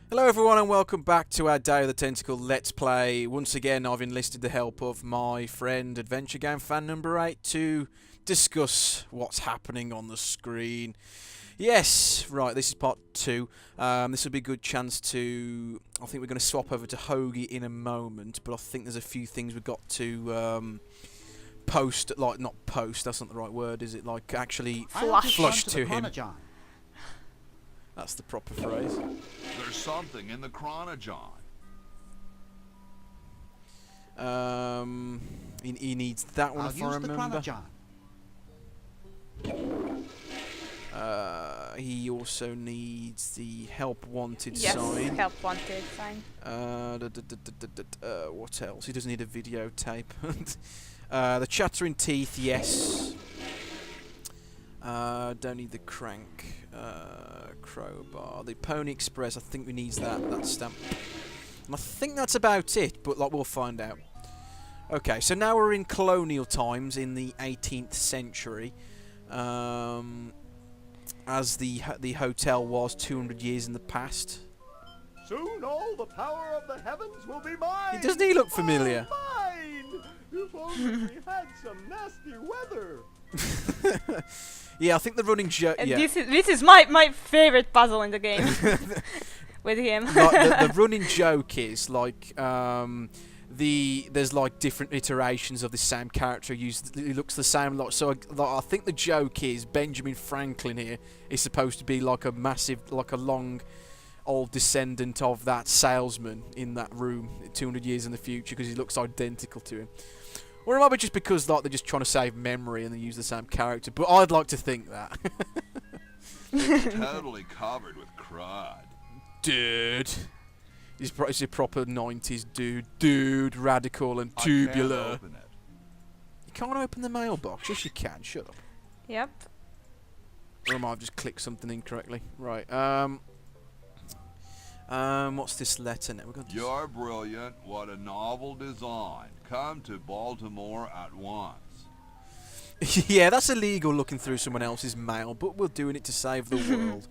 Hello everyone and welcome back to our Day of the Tentacle Let's Play. Once again I've enlisted the help of my friend Adventure Game Fan number 8 to discuss what's happening on the screen. Yes, right, this is part 2. This will be a good chance to... I think we're going to swap over to Hoagie in a moment, but I think there's a few things we've got to post, like, not post, that's not the right word, is it? Like, actually flush to him. That's the proper phrase. There's something in the chronogon. He needs that one if I remember. He also needs the help wanted sign. Yes, help wanted sign. What else? He doesn't need a videotape. The chattering teeth, yes. Don't need the crank. Crowbar. The Pony Express, I think we need that stamp. And I think that's about it, but like we'll find out. Okay, so now we're in colonial times in the 18th century. As the hotel was 200 years in the past. Soon all the power of the heavens will be mine! Doesn't he look familiar? Mine! If only we had some nasty weather! Yeah, I think the running joke. Yeah. This is my favorite puzzle in the game with him. Like, the running joke is like there's like different iterations of the same character used. He looks the same lot. So I think the joke is Benjamin Franklin here is supposed to be like a massive, like a long old descendant of that salesman in that room 200 years in the future because he looks identical to him. Or it might be just because like they're just trying to save memory and they use the same character, but I'd like to think that. Totally covered with crud. Dude. He's a proper 90s dude, radical and tubular. I can't open it. You can't open the mailbox. Yes, you can. Shut up. Yep. Or I might have just clicked something incorrectly. Right. What's this letter now? You're brilliant. What a novel design. Come to Baltimore at once. Yeah, that's illegal looking through someone else's mail, but we're doing it to save the world.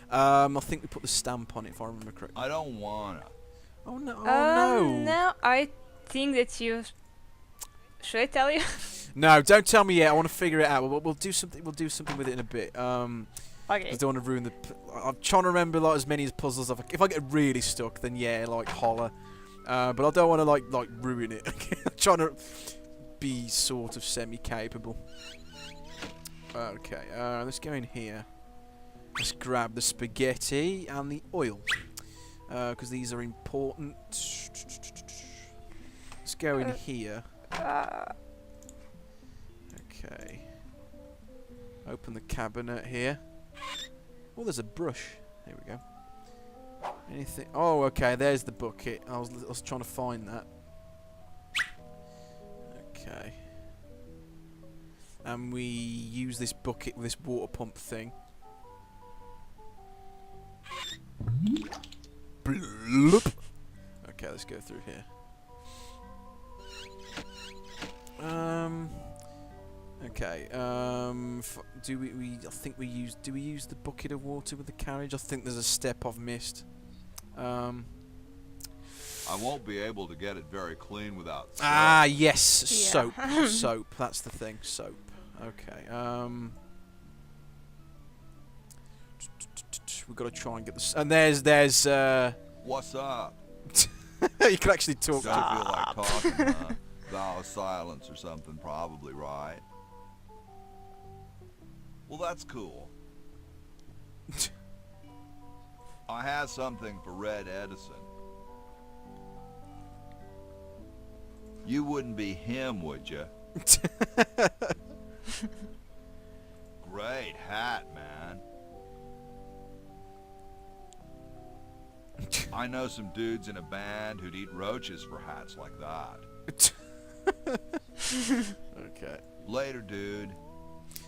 I think we put the stamp on it if I remember correctly. I don't wanna. Oh no! Oh no! No, I think that you. Should I tell you? No, don't tell me yet. I want to figure it out. We'll do something. We'll do something with it in a bit. Okay. I don't want to ruin the. I'm trying to remember like as many as puzzles. If I get really stuck, then yeah, like holler. But I don't want to like ruin it. I'm trying to be sort of semi-capable. Okay, let's go in here. Let's grab the spaghetti and the oil because these are important. Let's go in here. Okay. Open the cabinet here. Oh, there's a brush. There we go. Anything? Oh, okay. There's the bucket. I was trying to find that. Okay. And we use this bucket with this water pump thing. Bloop. Okay, let's go through here. Okay. Do we? I think we use. Do we use the bucket of water with the carriage? I think there's a step I've missed. I won't be able to get it very clean without soap. Ah, yes, Yeah. soap. Soap. That's the thing. Soap. Okay. We've got to try and get this. And there's. What's up? You can actually talk. Don't feel like talking. Vow of silence or something, probably, right? Well, that's cool. I have something for Red Edison. You wouldn't be him, would you? Great hat, man. I know some dudes in a band who'd eat roaches for hats like that. Okay. Later, dude.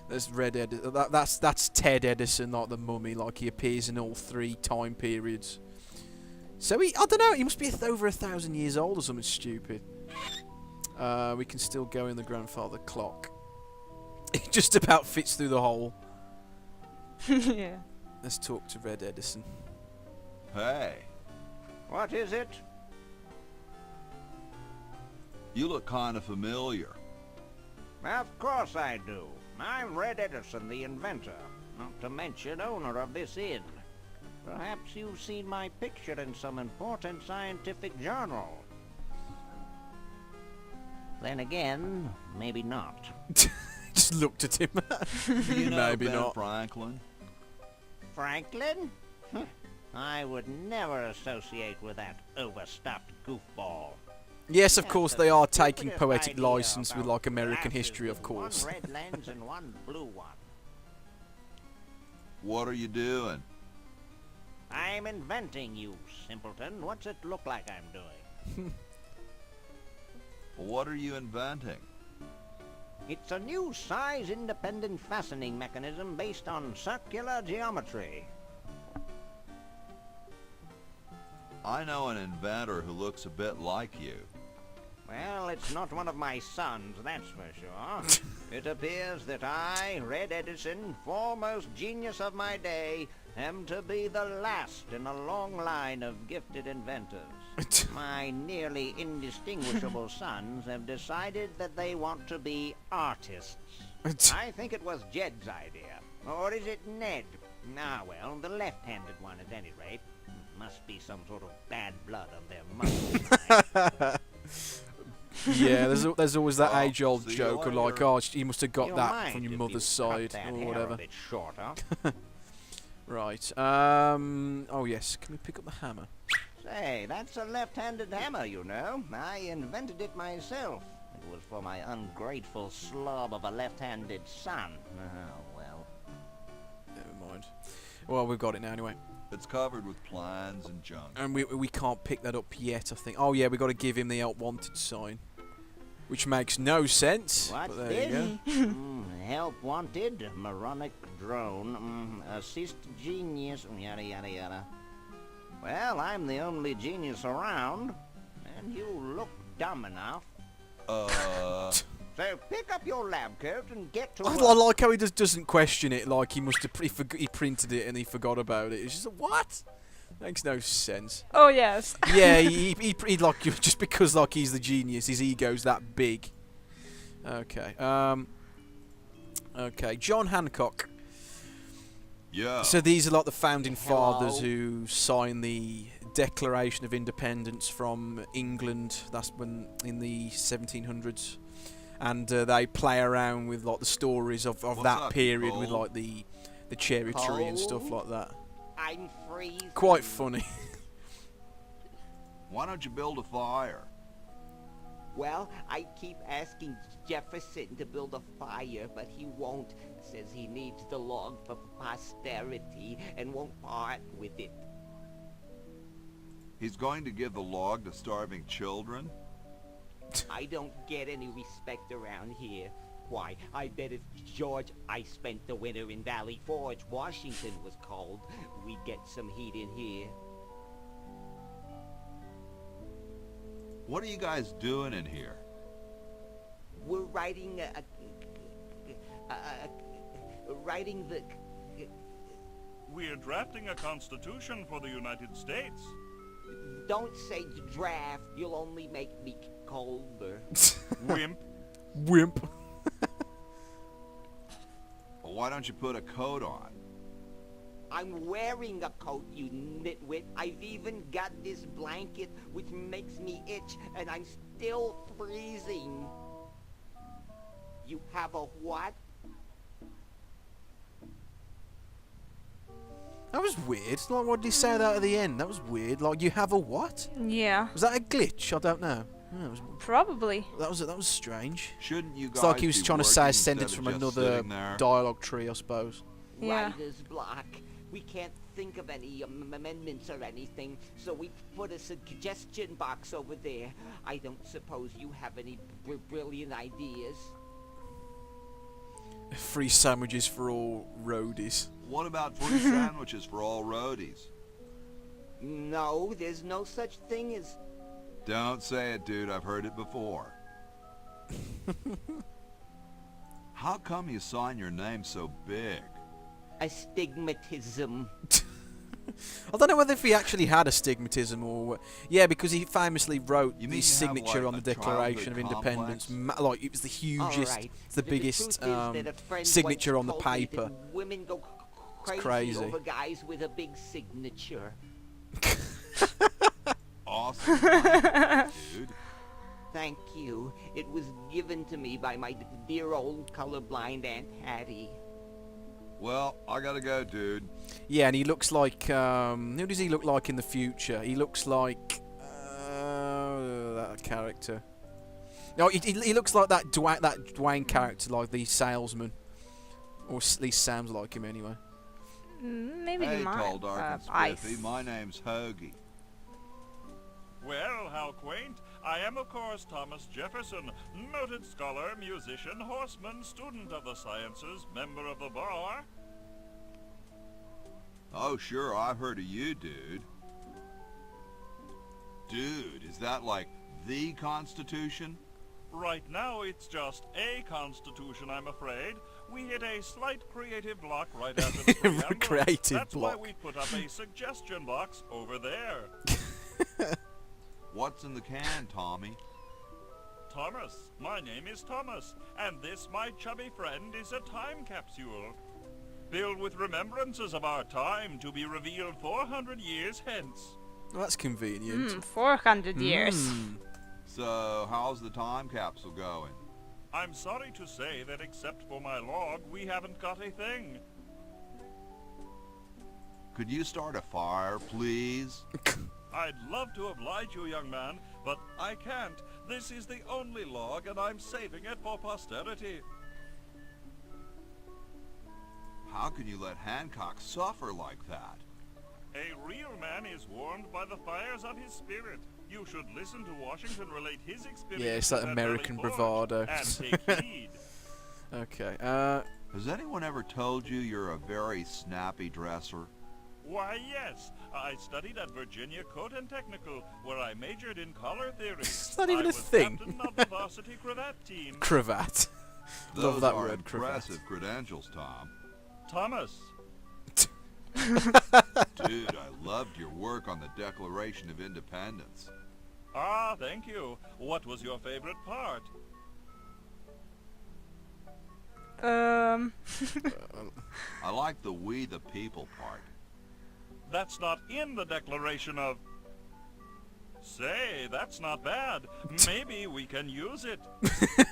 There's Red Edison. That's Ted Edison, not the mummy. Like he appears in all 3 time periods. So I don't know. He must be over 1,000 years old or something stupid. We can still go in the grandfather clock. It just about fits through the hole. Yeah. Let's talk to Red Edison. Hey, What is it? You look kind of familiar. Of course I do. I'm Red Edison, the inventor, not to mention owner of this inn. Perhaps you've seen my picture in some important scientific journal. Then again, maybe not. Just looked at him. You know Maybe Ben not. Franklin? Franklin? I would never associate with that overstuffed goofball. Yes, of Yes, course the they are taking stupidest poetic idea license with about like American glasses history, of with course. One red lens and one blue one. What are you doing? I'm inventing, you simpleton. What's it look like I'm doing? What are you inventing? It's a new size-independent fastening mechanism based on circular geometry. I know an inventor who looks a bit like you. Well, it's not one of my sons, that's for sure. It appears that I, Red Edison, foremost genius of my day, am to be the last in a long line of gifted inventors. My nearly indistinguishable sons have decided that they want to be artists. I think it was Jed's idea. Or is it Ned? Ah, well, the left-handed one at any rate. Must be some sort of bad blood on their muscles. Yeah, there's always that Well, age-old see you joke of like, later. oh, you must have got You that might from your if mother's you cut side that or hair whatever. a bit shorter. Right. Oh yes. Can we pick up the hammer? Say, that's a left-handed hammer, you know. I invented it myself. It was for my ungrateful slob of a left-handed son. Oh, well. Never mind. Well, we've got it now anyway. It's covered with plans and junk. And we can't pick that up yet, I think. Oh yeah, we got to give him the help wanted sign, which makes no sense. What's But there you this? go. Help wanted, moronic drone, assist genius, yada yada yada. Well, I'm the only genius around, and you look dumb enough. So pick up your lab coat and get to I work. like how he just doesn't question it. Like he must have he printed it and he forgot about it. It's just what? Makes no sense. Oh yes. Yeah, he like just because like he's the genius, his ego's that big. Okay. Okay. John Hancock. Yeah. So these are like the founding fathers Hello. who signed the Declaration of Independence from England. That's when in the 1700s, and they play around with like the stories of What's that up, period with Cole? like the cherry tree and stuff Cole? like that. I'm freezing. Quite funny. Why don't you build a fire? Well, I keep asking Jefferson to build a fire, but he won't. Says he needs the log for posterity and won't part with it. He's going to give the log to starving children? I don't get any respect around here. Why, I bet if George I spent the winter in Valley Forge, Washington was cold, we'd get some heat in here. What are you guys doing in here? We're writing writing the... We're drafting a constitution for the United States. Don't say draft, you'll only make me colder. Wimp. Wimp. Well, why don't you put a coat on? I'm wearing a coat, you nitwit. I've even got this blanket which makes me itch, and I'm still freezing. You have a what? That was weird. Like, why did he say that at the end? That was weird. Like, you have a what? Yeah. Was that a glitch? I don't know. Yeah, Probably. that was strange. Shouldn't you guys It's like he was be trying to say a working sentence instead from of just another sitting there? dialogue tree, I suppose. Yeah. Writer's block. We can't think of any amendments or anything, so we put a suggestion box over there. I don't suppose you have any brilliant ideas? Free sandwiches for all roadies. What about free sandwiches for all roadies? No, there's no such thing as... Don't say it, dude. I've heard it before. How come you sign your name so big? astigmatism. I don't know whether if he actually had astigmatism or... Yeah, because he famously wrote You mean his you have, signature like, on the a Declaration of childhood Independence. complex? Like, it was the hugest, All right. the The biggest truth is that a friend signature once on the told me that paper. Women go crazy, crazy. over guys with a big signature. Awesome, dude. Thank you. It was given to me by my dear old colorblind Aunt Hattie. Well, I gotta go, dude. Yeah, and he looks like... who does he look like in the future? He looks like... that character. No, he looks like that Dwayne character, like the salesman. Or at least sounds like him anyway. Maybe Hey, my tall, dark, and spiffy. ice. My name's Hoagie. Well, how quaint. I am, of course, Thomas Jefferson, noted scholar, musician, horseman, student of the sciences, member of the bar. Oh, sure, I've heard of you, dude. Dude, is that like the Constitution? Right now, it's just a constitution, I'm afraid. We hit a slight creative block right after the preamble. Creative That's block. why we put up a suggestion box over there. What's in the can, Tommy? Thomas, my name is Thomas, and this, my chubby friend, is a time capsule. Filled with remembrances of our time to be revealed 400 years hence. Well, that's convenient. 400 years. So, how's the time capsule going? I'm sorry to say that except for my log, we haven't got a thing. Could you start a fire, please? I'd love to oblige you, young man, but I can't. This is the only log, and I'm saving it for posterity. How can you let Hancock suffer like that? A real man is warmed by the fires of his spirit. You should listen to Washington relate his experience. Yeah, it's that American bravado. And take heed. Okay, Has anyone ever told you you're a very snappy dresser? Why, yes. I studied at Virginia Tentacle, where I majored in color theory. It's not even I a was thing. captain of the varsity cravat team. cravat. Love Those that are word, cravat. impressive credentials, Tom. Thomas. Dude, I loved your work on the Declaration of Independence. Ah, thank you. What was your favorite part? I like the "we the people" part. That's not in the Declaration of... Say, that's not bad. Maybe we can use it.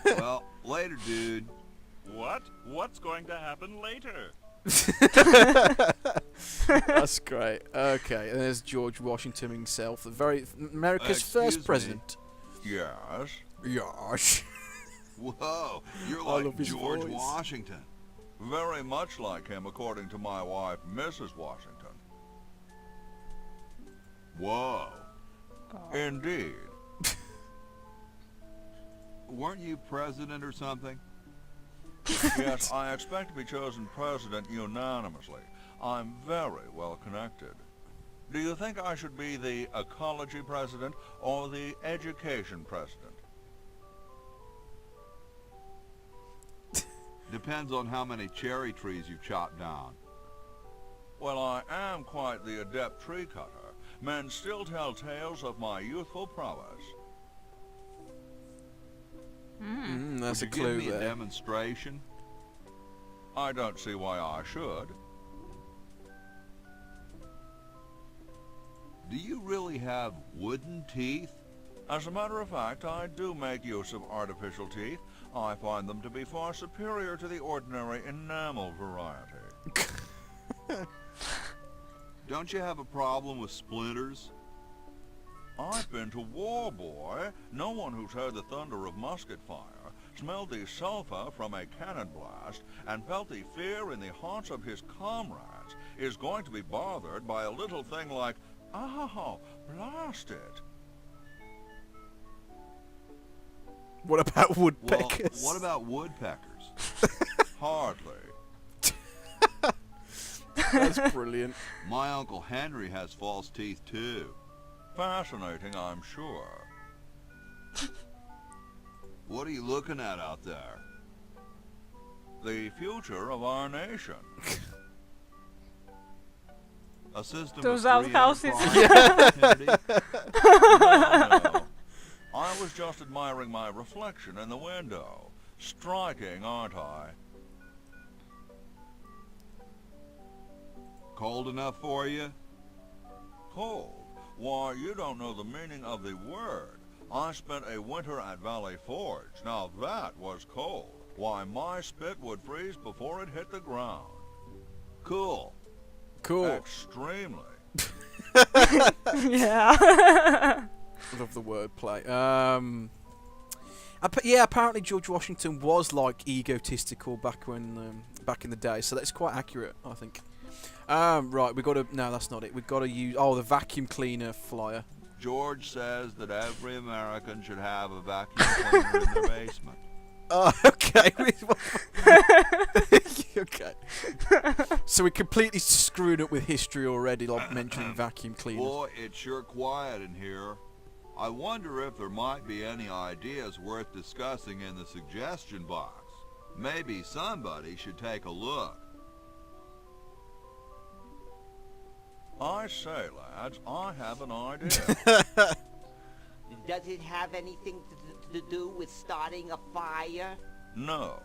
Well, later, dude. What? What's going to happen later? That's great. Okay, and there's George Washington himself, America's Excuse first me. president. Yes. Yosh. Whoa, you're I like love his George voice. Washington. Very much like him, according to my wife, Mrs. Washington. Whoa. Indeed. Weren't you president or something? Yes, I expect to be chosen president unanimously. I'm very well connected. Do you think I should be the ecology president or the education president? Depends on how many cherry trees you've chopped down. Well, I am quite the adept tree cutter. Men still tell tales of my youthful prowess. That's a Would you clue give me a there. demonstration? I don't see why I should. Do you really have wooden teeth? As a matter of fact, I do make use of artificial teeth. I find them to be far superior to the ordinary enamel variety. Don't you have a problem with splinters? I've been to war, boy. No one who's heard the thunder of musket fire, smelled the sulphur from a cannon blast, and felt the fear in the hearts of his comrades is going to be bothered by a little thing like, oh, blast it. What about Well, woodpeckers? what about woodpeckers? Hardly. That's brilliant. My Uncle Henry has false teeth too. Fascinating, I'm sure. What are you looking at out there? The future of our nation. A system Those of free outhouses. enterprise opportunity? No. I was just admiring my reflection in the window. Striking, aren't I? Cold enough for you? Cold? Why, you don't know the meaning of the word. I spent a winter at Valley Forge. Now that was cold. Why, my spit would freeze before it hit the ground. Cool. Cool. Extremely. Yeah. Love the wordplay. Yeah, apparently George Washington was like egotistical back in the day, so that's quite accurate, I think. Right, we got to. No, that's not it. We've got to use. Oh, the vacuum cleaner flyer. George says that every American should have a vacuum cleaner in their basement. Oh, okay. Okay. So we completely screwed up with history already, like mentioning vacuum cleaners. Boy, it's sure quiet in here. I wonder if there might be any ideas worth discussing in the suggestion box. Maybe somebody should take a look. I say, lads, I have an idea. Does it have anything to do with starting a fire? No.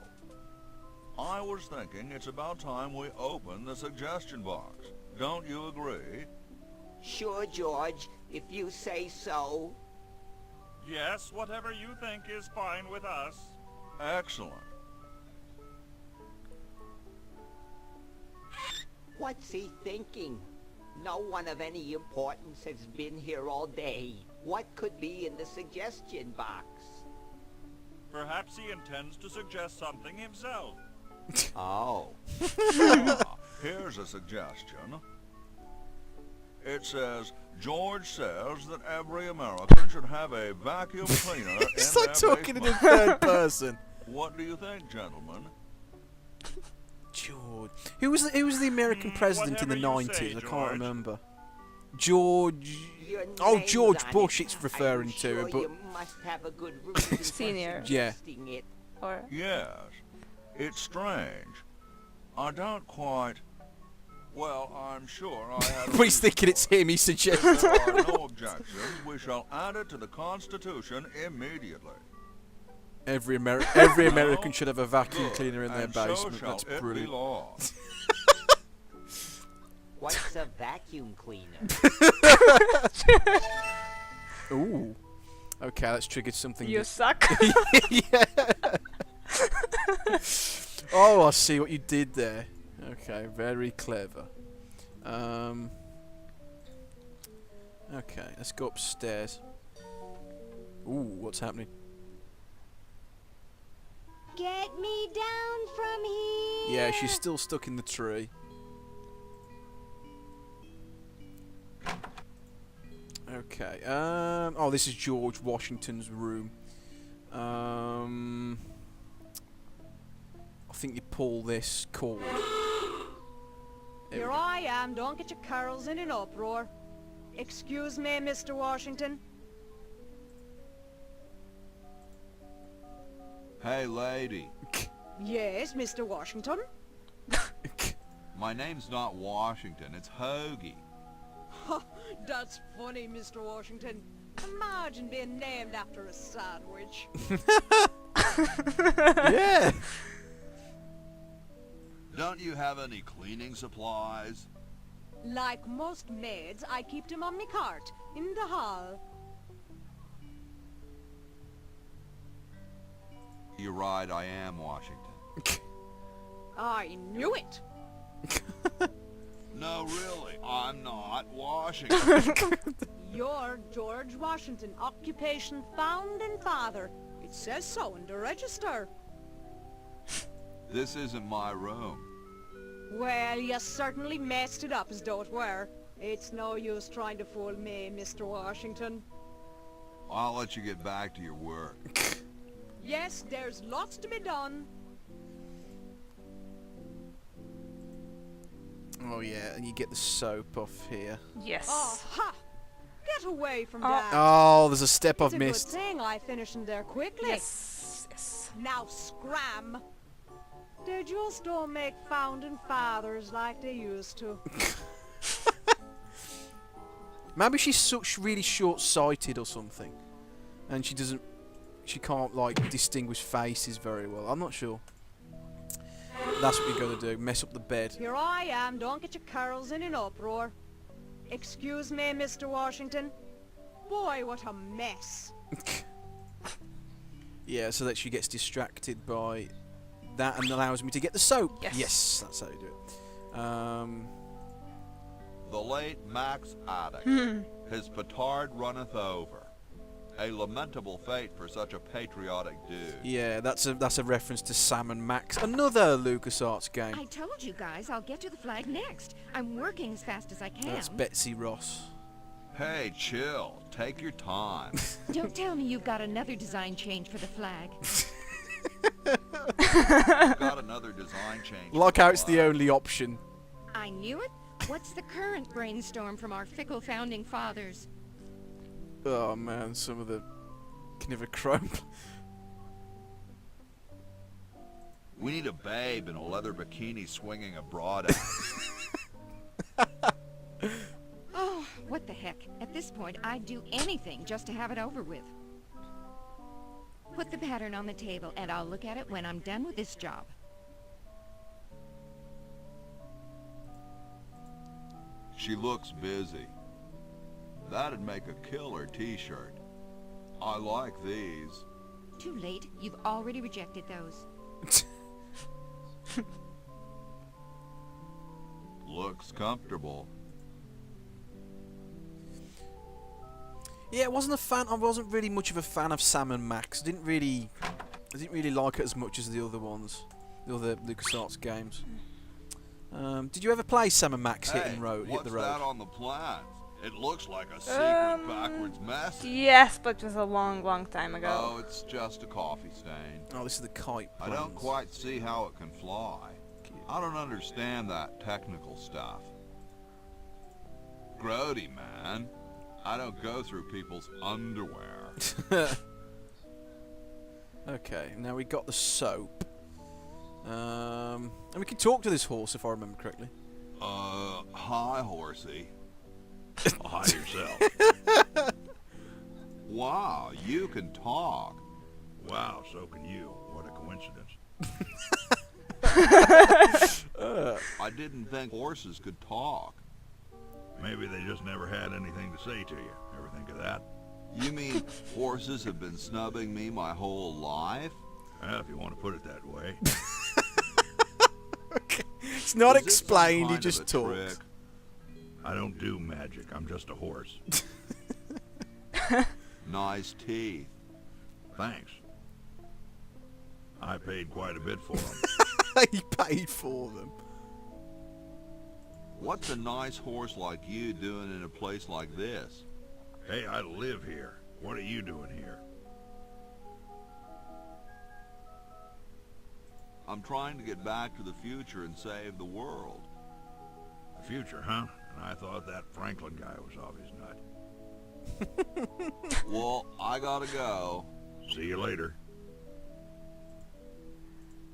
I was thinking it's about time we open the suggestion box. Don't you agree? Sure, George, if you say so. Yes, whatever you think is fine with us. Excellent. What's he thinking? No one of any importance has been here all day. What could be in the suggestion box? Perhaps he intends to suggest something himself. Oh. Here's a suggestion. It says, George says that every American should have a vacuum cleaner It's in like their talking in basement. the third person. What do you think, gentlemen? George. Who was the American president in the whatever you 90s? say, I can't George. remember. George. Your Oh, name's George on Bush. it. It's referring I'm to, sure but you must have a good reason Senior. for Yeah. suggesting it. Or Yes. It's strange. I don't quite... Well, I'm sure I had... but he's thinking it's him. He suggests. If there are no objections, we shall add it to the Constitution immediately. Every American should have a vacuum Good. cleaner in their And so basement. shall That's it be brilliant. law. What's a vacuum cleaner? Ooh. Okay, that's triggered something. you suck. Yeah. Oh, I see what you did there. Okay, very clever. Okay, let's go upstairs. Ooh, what's happening? Get me down from here. Yeah, she's still stuck in the tree. Okay. Oh, this is George Washington's room. I think you pull this cord. There we Here go. I am, don't get your curls in an uproar. Excuse me, Mr. Washington. Hey, lady. Yes, Mr. Washington? My name's not Washington, it's Hoagie. That's funny, Mr. Washington. Imagine being named after a sandwich. Yeah. Don't you have any cleaning supplies? Like most maids, I keep them on me cart, in the hall. You're right, I am Washington. I knew it! No, really, I'm not Washington. You're George Washington, occupation founding father. It says so in the register. This isn't my room. Well, you certainly messed it up as though it were. It's no use trying to fool me, Mr. Washington. I'll let you get back to your work. Yes, there's lots to be done. Oh yeah, and you get the soap off here. Yes. Oh, ha! Get away from Oh. that. Oh, there's a step It's I've a missed. good thing I finished in there quickly. Yes. Yes. Now scram. They just don't make founding fathers like they used to. Maybe she's such really short-sighted or something, and she can't like distinguish faces very well. I'm not sure. That's what you're gonna do. Mess up the bed. Here I am, don't get your curls in an uproar. Excuse me, Mr. Washington. Boy, what a mess. Yeah, so that she gets distracted by that and allows me to get the soap. Yes. That's how you do it. The late Max Addict, his petard runneth over. A lamentable fate for such a patriotic dude. Yeah, that's a reference to Sam and Max, another LucasArts game. I told you guys I'll get to the flag next. I'm working as fast as I can. That's Betsy Ross. Hey, chill. Take your time. Don't tell me you've got another design change for the flag. Got another design change. Like how it's the only option. I knew it. What's the current brainstorm from our fickle founding fathers? Oh man, some of the Kniver Chrome. We need a babe in a leather bikini swinging a broad out. Oh, what the heck. At this point, I'd do anything just to have it over with. Put the pattern on the table, and I'll look at it when I'm done with this job. She looks busy. That'd make a killer t-shirt. I like these. Too late. You've already rejected those. Looks comfortable. Yeah, I wasn't really much of a fan of Sam and Max. I didn't really like it as much as the other ones, the other LucasArts games. Did you ever play Sam and Max Hit the Road? What's that on the plans? It looks like a secret backwards message. Yes, but it was a long time ago. Oh, it's just a coffee stain. Oh, this is the kite I don't quite see how it can fly. I don't understand that technical stuff. Grody, man. I don't go through people's underwear. Okay, now we got the soap. And we can talk to this horse if I remember correctly. Hi, horsey. Hi yourself. Wow, you can talk. Wow, so can you. What a coincidence. I didn't think horses could talk. Maybe they just never had anything to say to you. Ever think of that? You mean horses have been snubbing me my whole life? Well, if you want to put it that way. Okay. It's not Is this some explained, he kind just of a talks. trick? I don't do magic. I'm just a horse. Nice teeth. Thanks. I paid quite a bit for them. He paid for them. What's a nice horse like you doing in a place like this? Hey, I live here. What are you doing here? I'm trying to get back to the future and save the world. The future, huh? I thought that Franklin guy was off his nut. Well, I gotta go. See you later.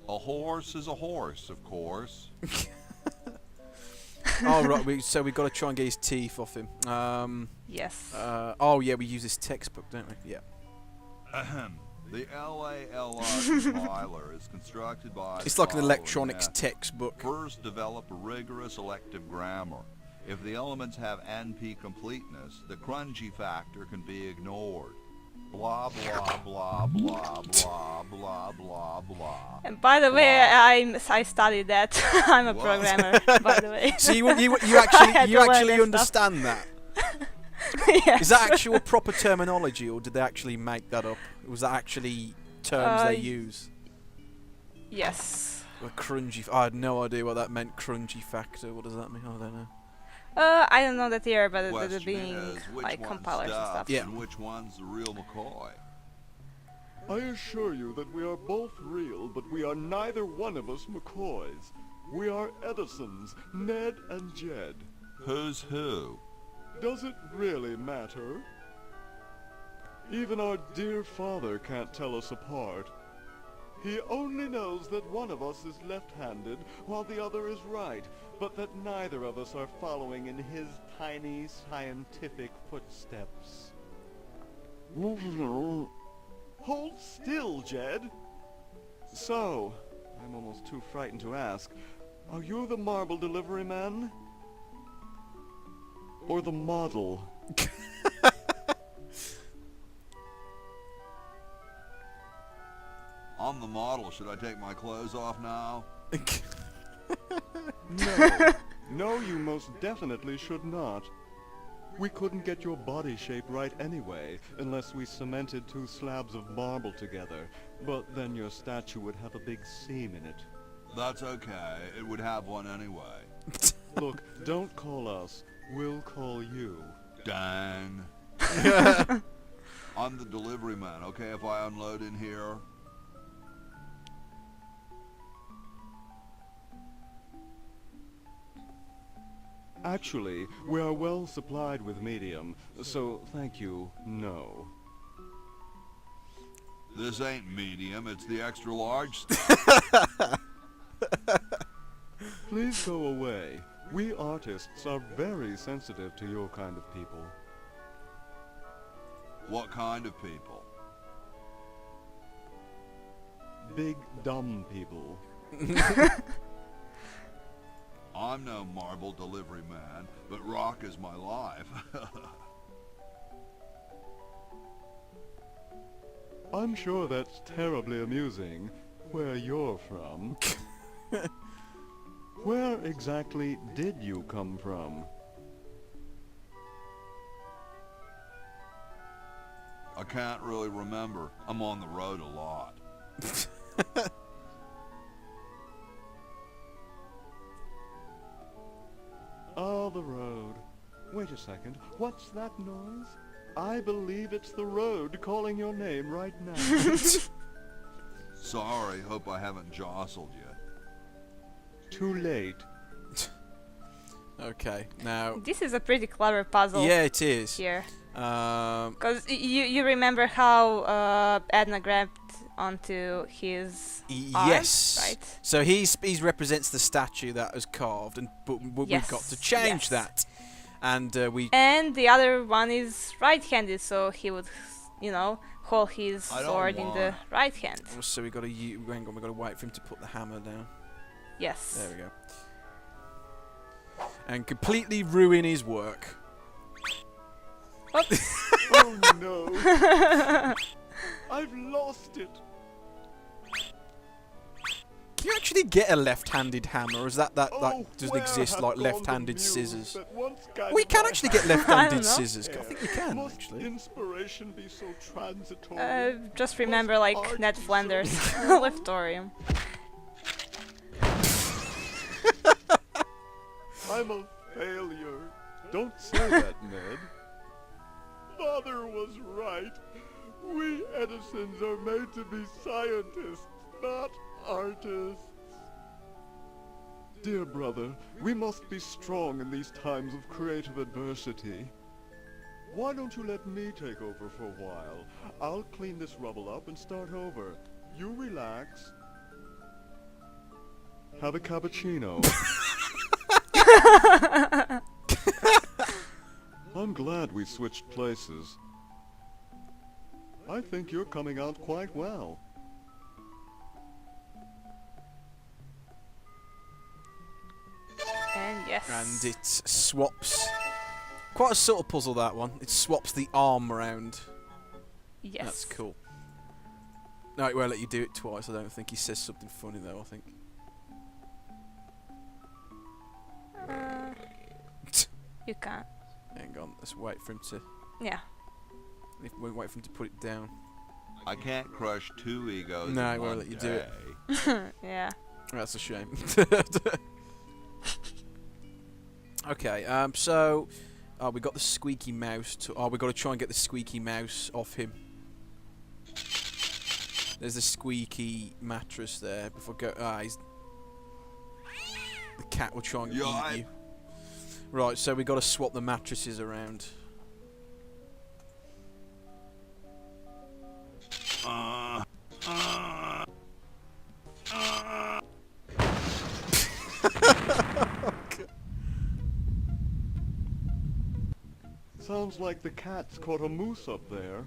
A horse is a horse, of course. Oh right, so we've got to try and get his teeth off him. Yes. Oh yeah, we use this textbook, don't we? Yeah. Ahem. The LALR compiler is constructed by It's like an Astro electronics and textbook. first develop a rigorous elective grammar. If the elements have NP completeness, the crunchy factor can be ignored. Blah blah blah blah blah blah blah blah. And by the way, I studied that. I'm a programmer, by the way. So you I had actually to learn that stuff. understand that? Yes. Is that actual proper terminology, or did they actually make that up? Was that actually terms they use? Yes. A crunchy. I had no idea what that meant. Crunchy factor. What does that mean? I don't know. I don't know that here, but Question the being is, which like one's compilers and stuff. stuff Yeah. and which one's the real McCoy? I assure you that we are both real, but we are neither one of us McCoys. We are Edisons, Ned and Jed. Who's who? Does it really matter? Even our dear father can't tell us apart. He only knows that one of us is left-handed while the other is right, but that neither of us are following in his tiny scientific footsteps. Hold still, Jed. So, I'm almost too frightened to ask, are you the marble delivery man? Or the model? I'm the model. Should I take my clothes off now? No. No, you most definitely should not. We couldn't get your body shape right anyway, unless we cemented 2 slabs of marble together. But then your statue would have a big seam in it. That's okay. It would have one anyway. Look, don't call us. We'll call you. Dang. I'm the delivery man, okay, if I unload in here? Actually, we are well supplied with medium, so thank you, no. This ain't medium, it's the extra large stuff. Please go away. We artists are very sensitive to your kind of people. What kind of people? Big, dumb people. I'm no marble delivery man, but rock is my life. I'm sure that's terribly amusing, where you're from. Where exactly did you come from? I can't really remember. I'm on the road a lot. Oh, the road. Wait a second. What's that noise? I believe it's the road calling your name right now. Sorry, hope I haven't jostled you. Too late. Okay, now... This is a pretty clever puzzle. Yeah, it is. Here. Because you remember how Edna grabbed onto his arm, yes, right? So he represents the statue that was carved, and but we've got to change that, and we. And the other one is right-handed, so he would, you know, hold his sword in the right hand. So we got to hang on. We got to wait for him to put the hammer down. Yes. There we go. And completely ruin his work. Oh no! I've lost it. Can you actually get a left-handed hammer, or is that Oh, doesn't where exist have like gone the left-handed muse scissors? that once guided We can my actually get hand? left-handed scissors. I think you can Must actually. inspiration be so transitory? Just remember, like art Ned be so Flanders, Leftorium. I'm a failure. Don't say that, Ned. Father was right. We Edisons are made to be scientists, not artists. Dear brother, we must be strong in these times of creative adversity. Why don't you let me take over for a while? I'll clean this rubble up and start over. You relax. Have a cappuccino. I'm glad we switched places. I think you're coming out quite well. And yes. And it swaps. Quite a subtle puzzle, that one. It swaps the arm around. Yes. That's cool. No, it won't let you do it twice. I don't think. He says something funny though, I think. You can't. Hang on, let's wait for him to. Yeah. We'll wait for him to put it down. I can't crush 2 egos No, in it won't one let you do it. day. Yeah. That's a shame. Okay, so we got the squeaky mouse. We got to try and get the squeaky mouse off him. There's the squeaky mattress there. Before go, the cat will try and eat you. Right, so we got to swap the mattresses around. Sounds like the cat's caught a moose up there.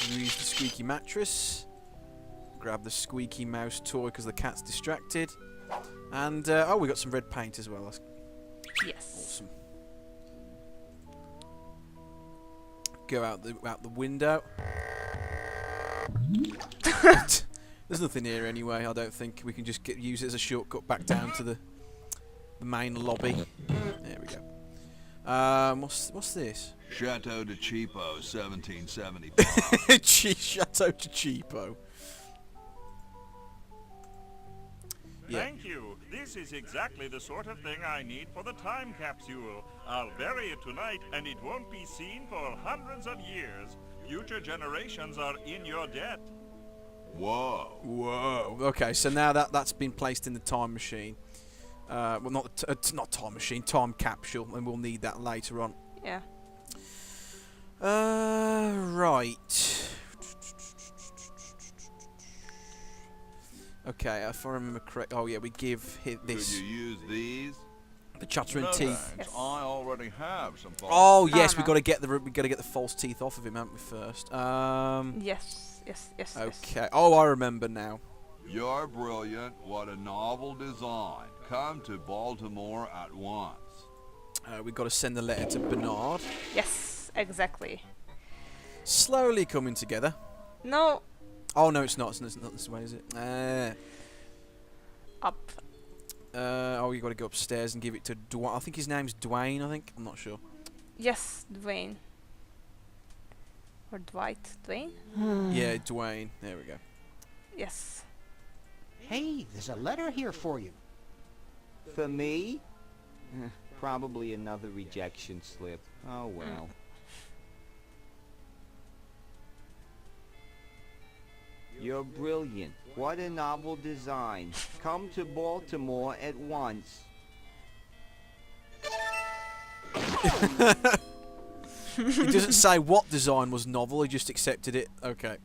Use the squeaky mattress. Grab the squeaky mouse toy because the cat's distracted. And, oh, we got some red paint as well. That's Yes. awesome. Go out the window. There's nothing here anyway. I don't think we can just use it as a shortcut back down to the main lobby. There we go. What's this? Chateau de Cheapo, 1775. Chateau de Cheapo. Yeah. Thank you. This is exactly the sort of thing I need for the time capsule. I'll bury it tonight, and it won't be seen for hundreds of years. Future generations are in your debt. Whoa. Whoa. Okay, so now that's been placed in the time machine. Well, not time machine, time capsule, and we'll need that later on. Yeah. Right. Okay, if I remember correct. Oh yeah, we give this. Could you use these? The chattering No, teeth. thanks. I already have some. Oh yes, Oh, we no. got to get the false teeth off of him, haven't we? First. Yes. Okay. Oh, I remember now. You're brilliant. What a novel design. Come to Baltimore at once. We've got to send the letter to Bernard. Yes, exactly. Slowly coming together. No, Oh no, it's not. It's not this way, is it? up. Oh, you got to go upstairs and give it to Dwayne. I think his name's Dwayne. I think. I'm not sure. Yes, Dwayne. Or Dwight. Dwayne? Yeah, Dwayne. There we go. Yes. Hey, there's a letter here for you. For me? Probably another rejection slip. Oh well. You're brilliant. What a novel design. Come to Baltimore at once. He doesn't say what design was novel. He just accepted it. Okay.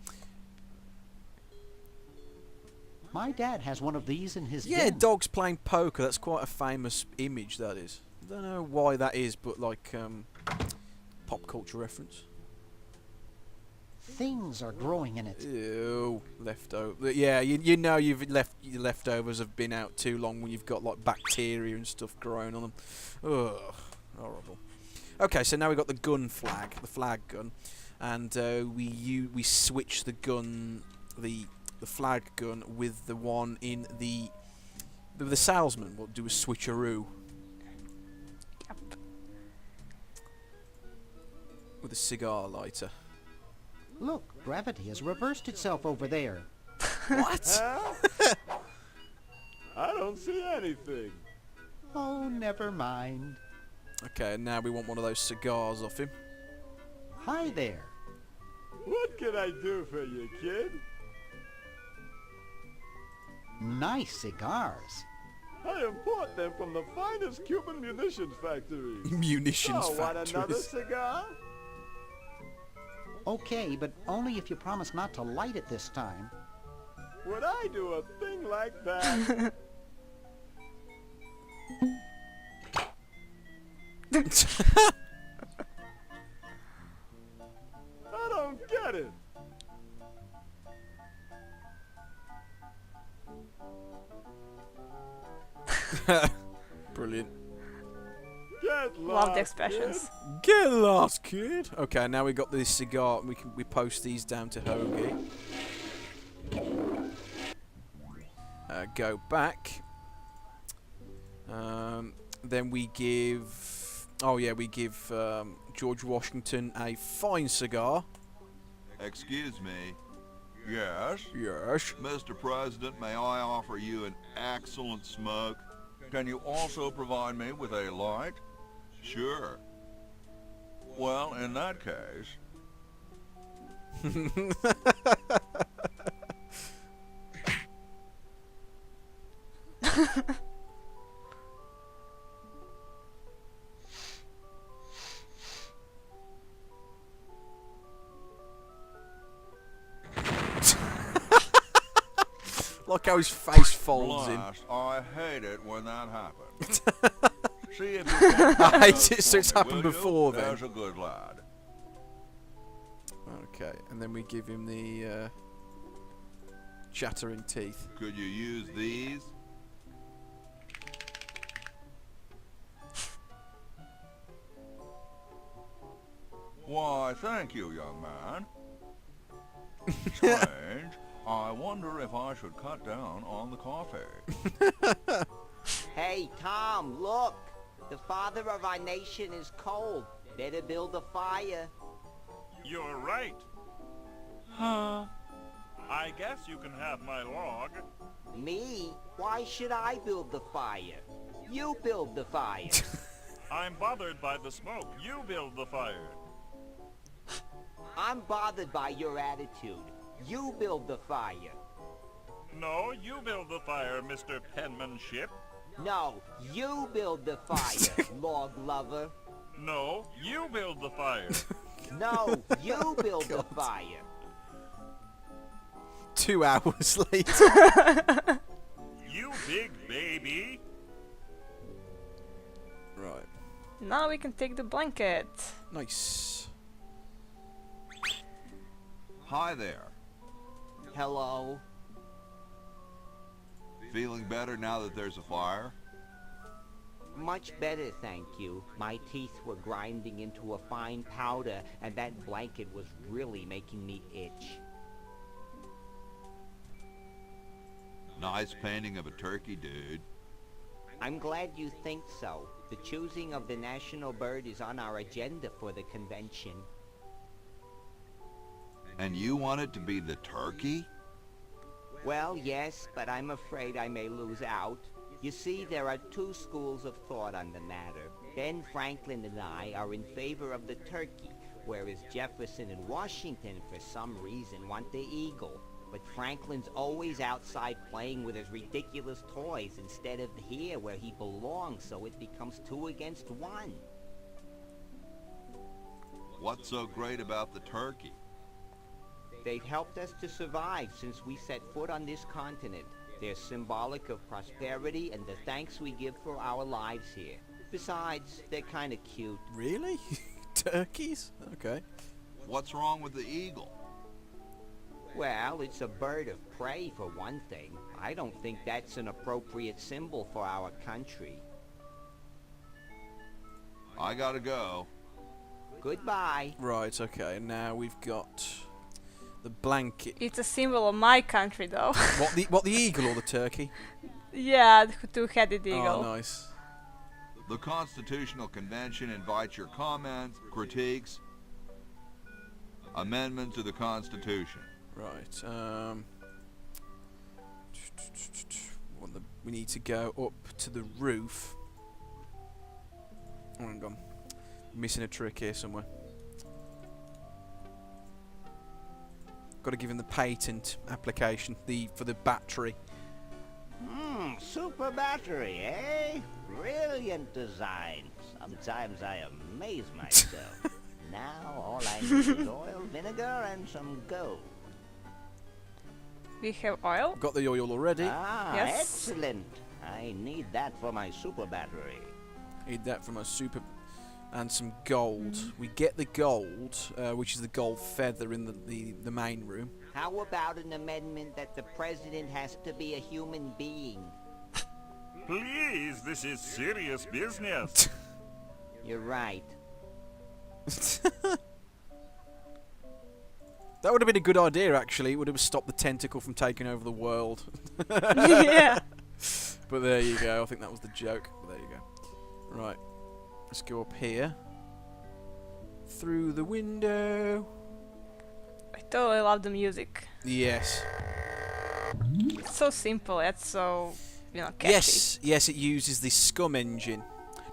My dad has one of these in his Yeah, den. dogs playing poker. That's quite a famous image. That is. I don't know why that is, but like pop culture reference. Things are growing in it. Ew, leftover. Yeah, you know your leftovers have been out too long when you've got like bacteria and stuff growing on them. Ugh, horrible. Okay, so now we've got the gun flag, the flag gun, and we switch the gun, the flag gun with the one in the salesman. We'll do a switcheroo. Yep. With a cigar lighter. Look, gravity has reversed itself over there. What? I don't see anything. Oh, never mind. Okay, now we want one of those cigars off him. Hi there. What can I do for you, kid? Nice cigars. I import them from the finest Cuban munitions factories. Munitions Oh, want another factories. cigar? Okay, but only if you promise not to light it this time. Would I do a thing like that? I don't get it. Brilliant. Get Love lost, the expressions. Get lost, kid. Okay, now we got this cigar. We post these down to Hoagie. Go back. Then we give. Oh yeah, we give George Washington a fine cigar. Excuse me. Yes? Yes. Mr. President, may I offer you an excellent smoke? Can you also provide me with a light? Sure. Well, in that case... Like how his face folds in. Blast, I hate it when that happens. See if you can I hate those it, so for it's me, happened will you? before then. There's a good lad. Okay, and then we give him the chattering teeth. Could you use these? Why, thank you, young man. Strange. I wonder if I should cut down on the coffee. Hey, Tom, look. The father of our nation is cold. Better build a fire. You're right. Huh? I guess you can have my log. Me? Why should I build the fire? You build the fire. I'm bothered by the smoke. You build the fire. I'm bothered by your attitude. You build the fire. No, you build the fire, Mr. Penmanship. No, you build the fire, log lover. No, you build the fire. No, you build the fire. 2 hours later. You big baby. Right. Now we can take the blanket. Nice. Hi there. Hello. Feeling better now that there's a fire? Much better, thank you. My teeth were grinding into a fine powder, and that blanket was really making me itch. Nice painting of a turkey, dude. I'm glad you think so. The choosing of the national bird is on our agenda for the convention. And you want it to be the turkey? Well, yes, but I'm afraid I may lose out. You see, there are 2 schools of thought on the matter. Ben Franklin and I are in favor of the turkey, whereas Jefferson and Washington, for some reason, want the eagle. But Franklin's always outside playing with his ridiculous toys instead of here where he belongs, so it becomes 2 against 1. What's so great about the turkey? They've helped us to survive since we set foot on this continent. They're symbolic of prosperity and the thanks we give for our lives here. Besides, they're kind of cute. Really? Turkeys? Okay. What's wrong with the eagle? Well, it's a bird of prey for one thing. I don't think that's an appropriate symbol for our country. I gotta go. Goodbye. Right, okay, now we've got the blanket. It's a symbol of my country, though. What, the eagle or the turkey? Yeah, the 2-headed eagle. Oh, nice. The Constitutional Convention invites your comments, critiques, amendments to the Constitution. Right, we need to go up to the roof. Oh, hang on. Missing a trick here somewhere. Got to give him the patent application, for the battery. Super battery, eh? Brilliant design. Sometimes I amaze myself. Now all I need is oil, vinegar, and some gold. We have oil. Got the oil already. Ah, Yes. excellent. I need that for my super battery. Need that from a super... And some gold. We get the gold, which is the gold feather in the main room. How about an amendment that the president has to be a human being? Please, this is serious business. You're right. That would have been a good idea, actually. It would have stopped the tentacle from taking over the world. Yeah. But there you go. I think that was the joke. But there you go. Right. Let's go up here. Through the window. I totally love the music. Yes. It's so simple, it's so, catchy. Yes, it uses the Scum engine.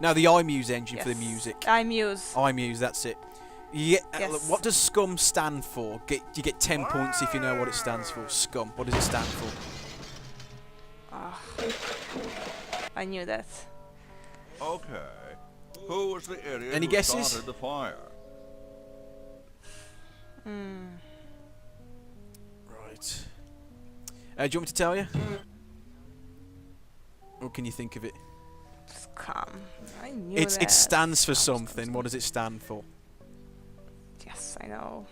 No, the iMuse engine for the music. iMuse. iMuse, that's it. Yeah. Yes. What does Scum stand for? You get 10 points if you know what it stands for. Scum. What does it stand for? I knew that. Okay. Who was the idiot Any who guesses? started the fire? Right. Do you want me to tell you? Or can you think of it? Scum. I knew It that. stands for Scum, something. scum, What does it stand for? Yes, I know.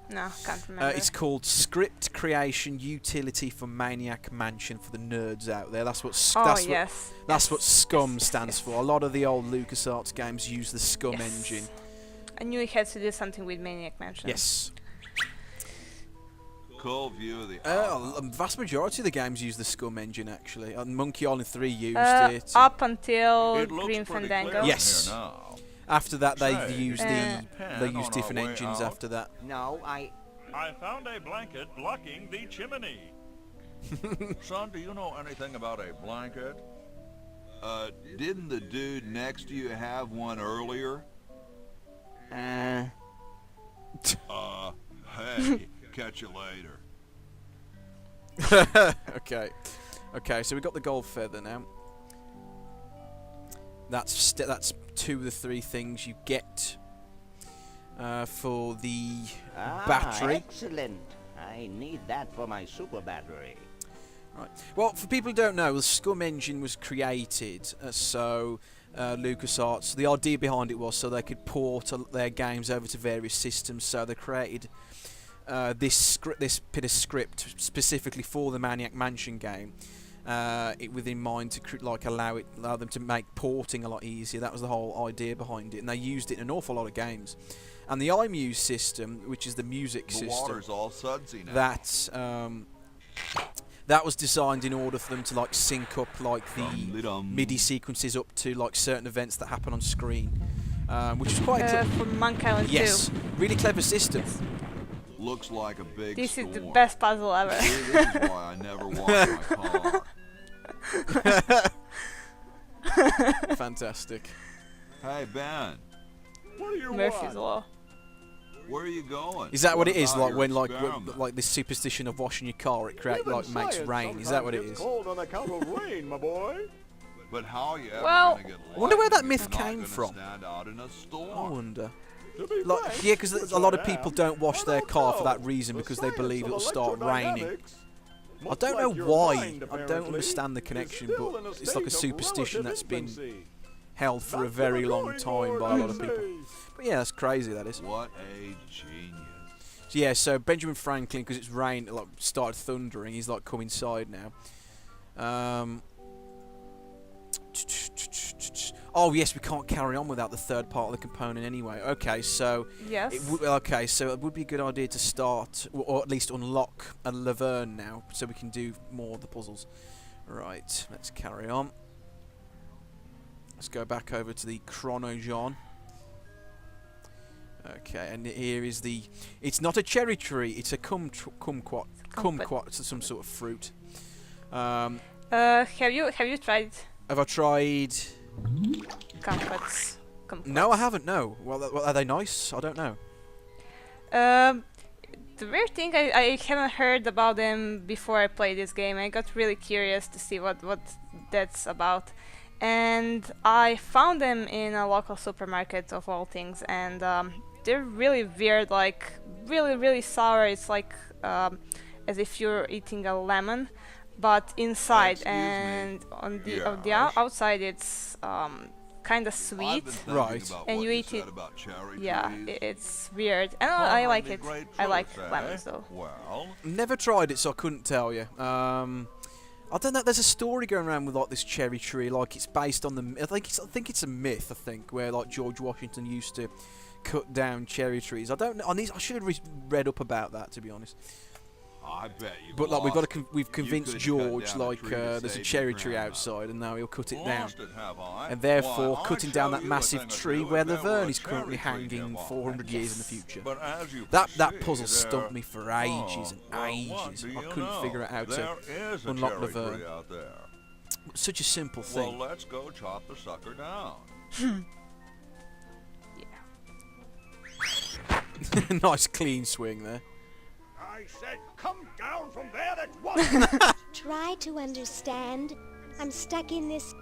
No, can't remember. It's called Script Creation Utility for Maniac Mansion for the nerds out there. That's what that's what SCUM stands for. A lot of the old LucasArts games use the SCUM engine. I knew it had to do something with Maniac Mansion. Yes. Cool view of the Vast majority of the games use the SCUM engine actually. Monkey Island 3 used it. Up until Green Fandango. Yes. After that, they used different engines. out. After that. No, I found a blanket blocking the chimney. Son, do you know anything about a blanket? Didn't the dude next to you have one earlier? uh, Hey, catch you later. Okay. Okay, so we got the gold feather now. That's two of the three things you get for the battery. Excellent. I need that for my super battery. Right. Well, for people who don't know, the SCUM engine was created so LucasArts. The idea behind it was so they could port their games over to various systems. So they created this bit of script specifically for the Maniac Mansion game. With in mind to allow them to make porting a lot easier. That was the whole idea behind it, and they used it in an awful lot of games. And the iMuse system, which is the music The system, water's all sudsy now. that was designed in order for them to sync up the MIDI sequences up to certain events that happen on screen, which is quite from Monkey Island 2. Yes, really clever system. Looks like a big This storm. is the best puzzle ever. See, this is why I never wash my car. Fantastic. Hey, Ben. What do you Murphy's want? Law. Where are you going? Is that what it is? about your When experiment? this superstition of washing your car, it makes rain. Is that what it is? Cold on account of rain, my boy. But how are you ever Well, gonna get I wonder where that lightning myth if you're not came gonna from. Stand out in a storm? I wonder. To be Yeah, because a lot of people don't wash their don't car for know. that reason The because they science believe of it'll start raining. electrodynamics, I much don't know like your why. mind, I don't apparently, understand the is connection, still but in a it's like state a of superstition that's been infancy. held for a That's very what long we're time going by a for, lot of people. say. But yeah, that's crazy. That is. What a genius. So yeah, so Benjamin Franklin, because it's rained, started thundering. He's come inside now. Oh yes, we can't carry on without the third part of the component anyway. Okay, so Yes. it would be a good idea to start, or at least unlock a Laverne now, so we can do more of the puzzles. Right, let's carry on. Let's go back over to the Chronojon. Okay, and here is the. It's not a cherry tree. It's a kumquat. Kumquat. It's some sort of fruit. Have you tried Have I tried? kumquats? No, I haven't. No. Well, are they nice? I don't know. The weird thing, I haven't heard about them before I played this game. I got really curious to see what that's about, and I found them in a local supermarket of all things, and they're really weird, really sour. It's as if you're eating a lemon, but inside, and on the outside it's kind of sweet, right? And you eat it. Yeah, trees. it's weird, and I like it. Great I like choice, eh? lemons though. Well, Never tried it, so I couldn't tell you. I don't know. There's a story going around with this cherry tree, it's based on the. I think it's a myth. I think where George Washington used to cut down cherry trees. I don't know. I should have read up about that, to be honest. I bet you. But we've convinced George there's a cherry tree outside, and now he'll cut it down. lost it, have I? And therefore, Why, cutting I'd down show that you a massive thing or tree two where if there Laverne were a is currently cherry tree hanging nearby. 400 years in the future. But as you That can puzzle see, stumped me for ages and well, what ages. do I you couldn't know? figure out how to There is a unlock cherry Laverne. tree out there. Such a simple Well, thing. let's go chop the sucker down. Nice clean swing there. I said, come down from there at once. Try to understand. I'm stuck in this.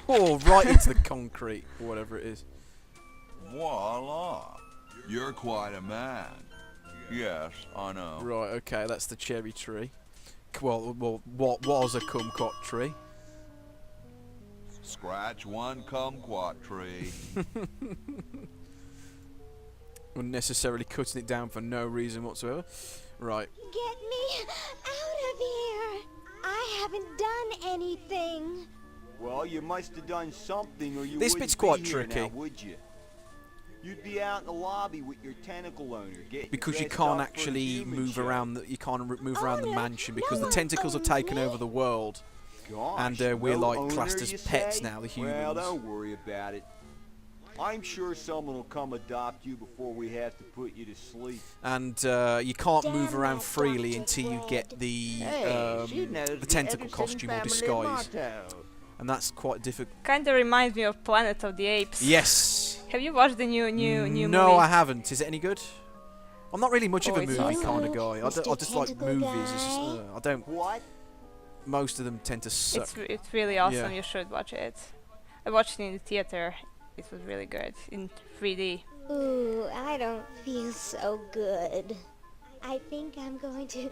Oh, right into the concrete, or whatever it is. voila. You're quite a man. Yes, I know. Right, okay, that's the cherry tree. Well, what was a kumquat tree? Scratch one kumquat tree. Unnecessarily cutting it down for no reason whatsoever. Right. Get me out of here! I haven't done anything. Well, you must have done something, or you This wouldn't bit's quite be here tricky. now, would you? You'd be out in the lobby with your tentacle owner, getting Because you dressed can't up for a actually human move show. around. You can't move around the Owner? mansion because No the tentacles have one taken owns over the world, Gosh, and we're no like classed owner, as you pets say? now, the humans. Well, don't worry about it. I'm sure someone will come adopt you before we have to put you to sleep. And you can't move Damn around that freely Dr. until you Fred. get the Hey, she knows the tentacle Edison costume or family disguise, motto. and that's quite difficult. Kinda reminds me of Planet of the Apes. Yes. Have you watched the new No, movie? I haven't. Is it any good? I'm not really much of Oh, a it's movie awesome. kind of guy. I just like Tentacle movies. It's just, guy. I don't. What? Most of them tend to suck. It's really awesome. Yeah. You should watch it. I watched it in the theater. It was really good in 3D. Ooh, I don't feel so good. I think I'm going to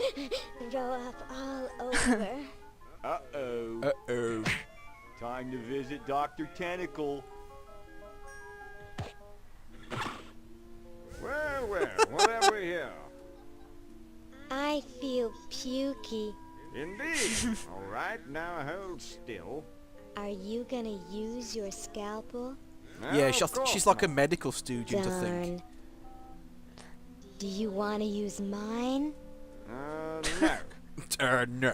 throw up all over. Uh-oh. Uh-oh. Time to visit Dr. Tentacle. Well, well, what have we here? I feel pukey. Indeed. All right, now hold still. Are you gonna use your scalpel? Yeah, Of course she's like a not. medical student, I think. Darn. Do you want to use mine? No. No.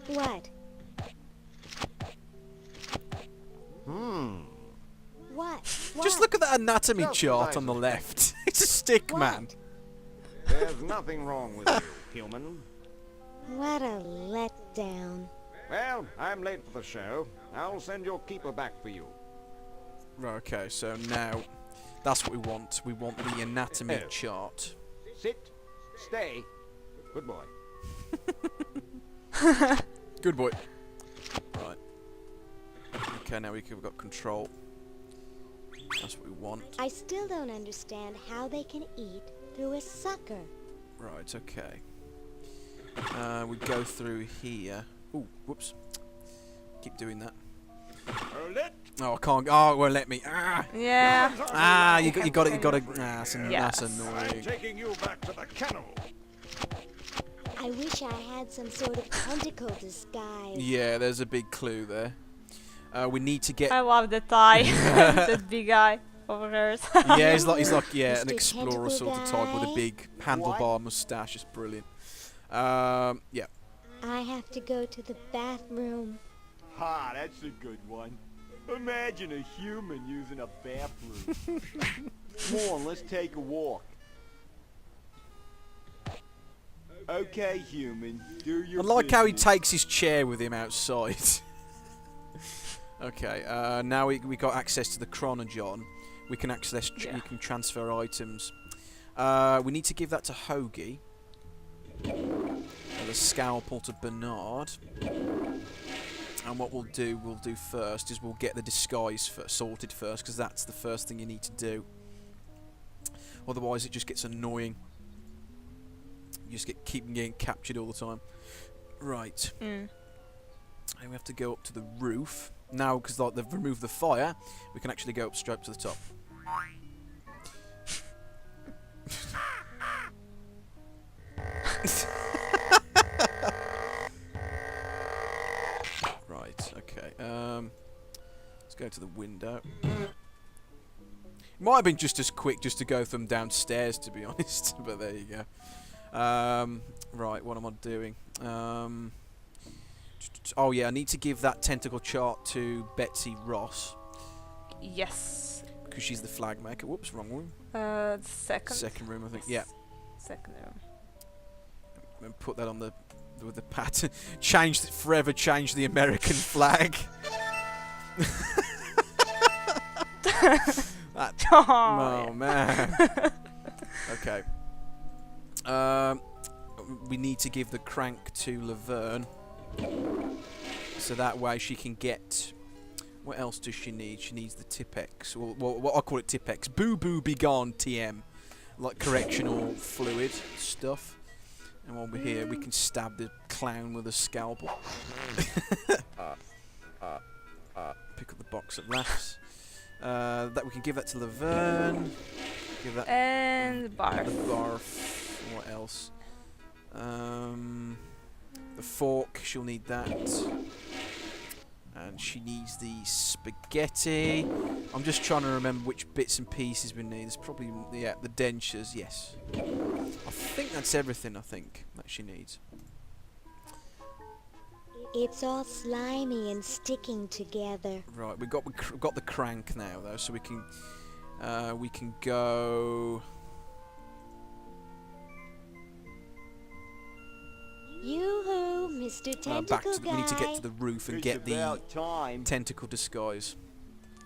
What? What? Just look at that anatomy Just chart as I on the suspected. left. It's a stick, What? man. There's nothing wrong with you, human. What a letdown. Well, I'm late for the show. I'll send your keeper back for you. Right, okay, so now that's what we want. We want the anatomy Oh. chart. Sit. Stay. Good boy. Good boy. Right. Okay, now we've got control. That's what we want. I still don't understand how they can eat through a sucker. Right, okay. We go through here. Ooh, whoops. Keep doing that. Hold it. Oh, I can't. Oh, it won't let me. Ah! Yeah. Ah, you got it. Ah, that's Yes. annoying. Taking you back to the kennel. I wish I had some sort of tentacle disguise. Yeah, there's a big clue there. We need to get. I love the tie. That big guy over hers. Yeah, he's like yeah, an Mr. explorer Tentacle sort of type with a guy. big handlebar mustache. It's brilliant. Yeah. I have to go to the bathroom. Ha, that's a good one. Imagine a human using a bathroom. Come on, let's take a walk. Okay, human, do your I like how he business. takes his chair with him outside. Okay, now we got access to the chronogon. We can access. We can transfer items. We need to give that to Hoagie. The scalpel to Bernard. And what we'll do first is we'll get the disguise sorted first, because that's the first thing you need to do. Otherwise, it just gets annoying. You just keep getting captured all the time. Right. And we have to go up to the roof now, because like they've removed the fire. We can actually go up straight to the top. Right. Okay. Let's go to the window. It might have been just as quick just to go with them downstairs, to be honest. But there you go. Right. What am I doing? Oh yeah, I need to give that tentacle chart to Betsy Ross. Yes. Because she's the flag maker. Whoops, wrong room. Second. Second room, I think. Yeah. Second room. And put that on the with the pattern. Forever change the American flag. Oh man. Okay. we need to give the crank to Laverne, so that way she can get. What else does she need? She needs the Tipex. Well, what I call it Tipex. Boo boo be gone TM, like correctional fluid stuff. And while we're here, we can stab the clown with a scalpel. Pick up the box at last. That we can give that to Laverne. Give that And barf. Barf. What else? The fork. She'll need that. And she needs the spaghetti. I'm just trying to remember which bits and pieces we need. There's probably the dentures. Yes. I think that's everything. I think that she needs. It's all slimy and sticking together. Right, we've got the crank now though, so we can go. Yoo-hoo, Mr. Tentacle Back to Guy. we need to get to the roof and It's get the about time. tentacle disguise.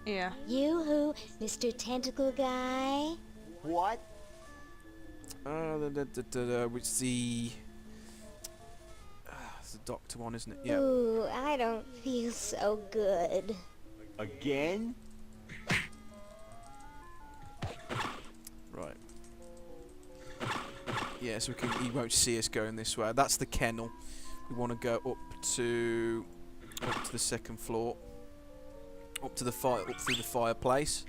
Yeah. Yoo-hoo, Mr. Tentacle Guy. What? Which the it's the doctor one, isn't it? Yeah. Ooh, I don't feel so good. Again? Right. Yeah, so he won't see us going this way. That's the kennel. We want to go up to the second floor, up through the fireplace.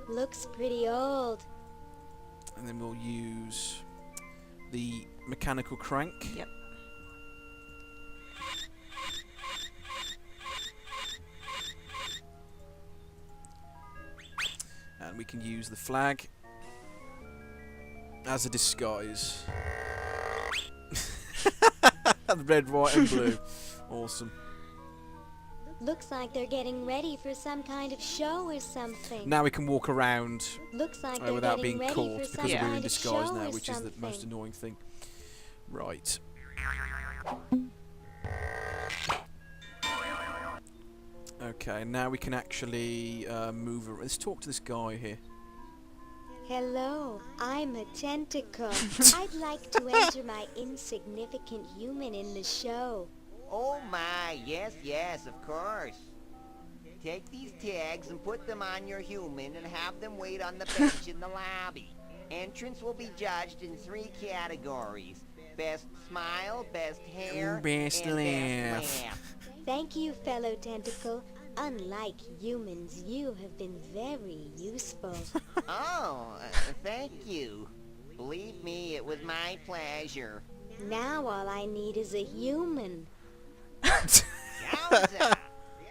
Looks pretty old. And then we'll use the mechanical crank. Yep. And we can use the flag as a disguise. Red, white and blue. Awesome. Looks like they're getting ready for some kind of show or something. Now we can walk around Looks like they're without getting being ready caught for because some we're in kind of disguise show now, or which is the most something. annoying thing. Right. Okay, now we can actually move around. Let's talk to this guy here. Hello, I'm a tentacle. I'd like to enter my insignificant human in the show. Oh my, yes, yes, of course. Take these tags and put them on your human and have them wait on the bench in the lobby. Entrance will be judged in 3 categories. Best smile, best hair, Best and laugh. best laugh. Thank you, fellow tentacle. Unlike humans, you have been very useful. Oh, thank you. Believe me, it was my pleasure. Now all I need is a human. Yowza!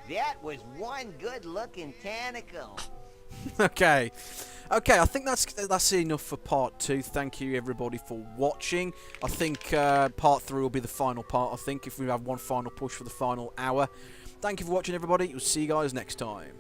That was one good-looking tentacle. Okay, I think that's enough for part 2. Thank you everybody for watching. I think part 3 will be the final part. I think if we have one final push for the final hour. Thank you for watching everybody. We'll see you guys next time.